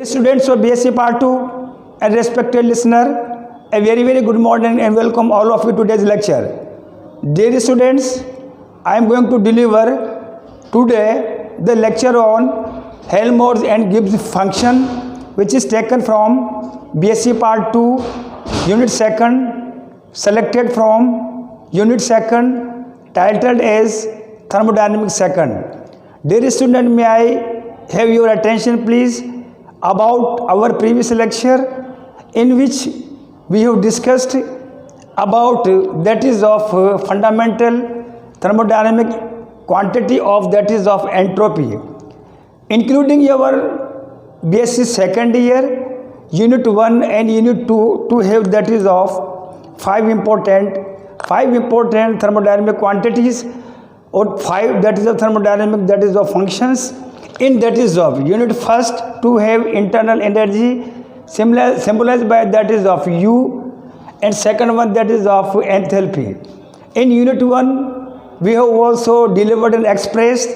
Students of BSc Part 2 and respected listener, a very good morning and welcome all of you to today's lecture. Dear students, I am going to deliver today the lecture on Helmholtz and Gibbs function, which is taken from BSc Part 2, Unit 2, selected from Unit 2, titled as Thermodynamics 2. Dear student, may I have your attention please about our previous lecture, in which we have discussed about that is of fundamental thermodynamic quantity of that is of entropy, including your BSc second year Unit 1 and Unit 2 to have that is of five important thermodynamic quantities, or five that is of thermodynamic that is of functions. In that is of Unit 1 to have internal energy symbolized by that is of U, and second one that is of enthalpy. In Unit 1 we have also delivered and expressed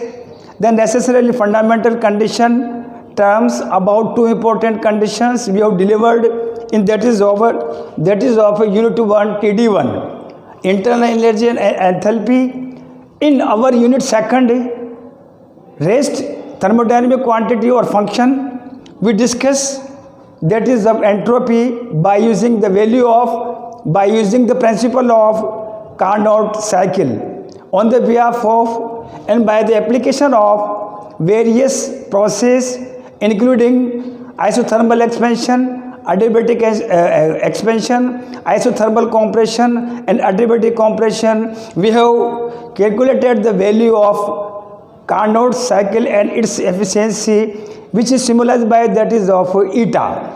the necessarily fundamental condition terms about two important conditions we have delivered in that is of Unit 1 TD1, internal energy and enthalpy. In our Unit 2 rest thermodynamic quantity or function, we discuss that is of entropy by using the principle of Carnot cycle on the behalf of and by the application of various processes including isothermal expansion, adiabatic expansion, isothermal compression and adiabatic compression. We have calculated the value of Carnot cycle and its efficiency, which is symbolized by that is of eta.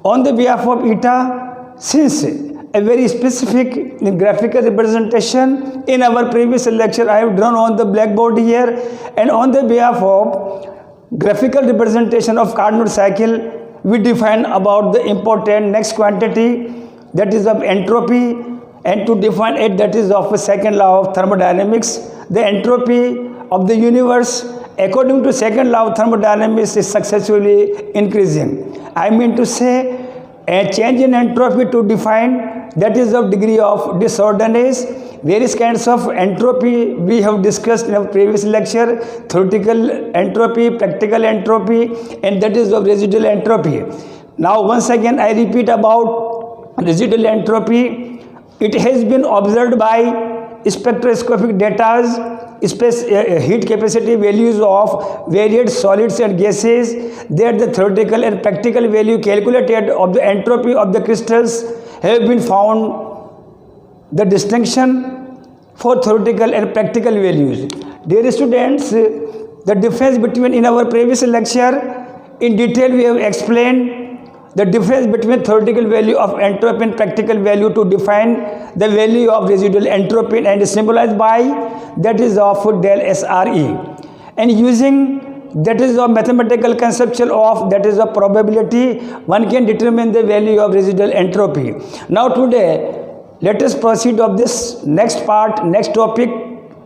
On the behalf of eta, since a very specific graphical representation in our previous lecture I have drawn on the blackboard here, and on the behalf of graphical representation of Carnot cycle, we define about the important next quantity that is of entropy, and to define it that is of a second law of thermodynamics. The entropy of the universe according to second law of thermodynamics is successfully increasing. I mean to say a change in entropy to define that is of degree of disorderness. Various kinds of entropy we have discussed in our previous lecture: theoretical entropy, practical entropy, and that is of residual entropy. Now once again I repeat about residual entropy. It has been observed by spectroscopic data, heat capacity values of various solids and gases, that the theoretical and practical value calculated of the entropy of the crystals have been found. The distinction for theoretical and practical values. Dear students, the difference between, in our previous lecture in detail we have explained the difference between theoretical value of entropy and practical value to define the value of residual entropy, and symbolized by that is of del SRE. And using that is of mathematical conceptual of that is of probability, one can determine the value of residual entropy. Now today let us proceed of this next part, next topic,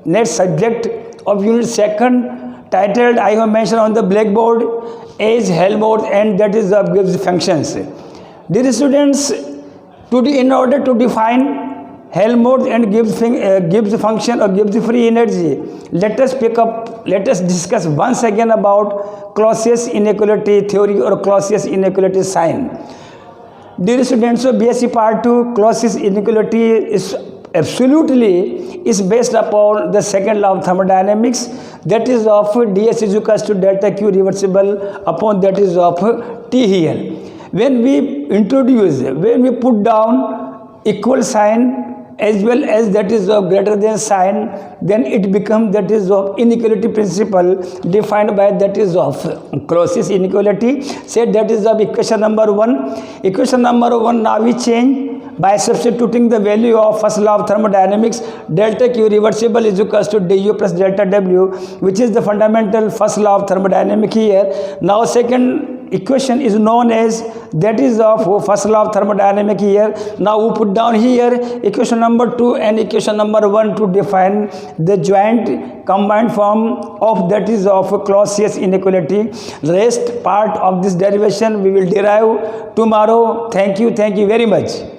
next subject of Unit 2, titled I have mentioned on the blackboard as Helmholtz and that is of Gibbs functions. Dear students, today in order to define Helmholtz and Gibbs function or Gibbs free energy, let us discuss once again about Clausius inequality theory or Clausius inequality sign. Dear students of BSc Part 2, Clausius inequality is based upon the second law of thermodynamics, that is of ds is equals to delta q reversible upon that is of T here. When we put down equal sign as well as that is of greater than sign, then it becomes that is of inequality principle defined by that is of Clausius inequality. Say that is of equation number 1. Equation number 1 now we change by substituting the value of first law of thermodynamics, delta q reversible is equals to du plus delta w, which is the fundamental first law of thermodynamics here. Now second equation is known as, that is of first law of thermodynamics here. Now we put down here equation number 2 and equation number 1 to define the joint combined form of, that is of Clausius inequality. Rest part of this derivation we will derive tomorrow. Thank you very much.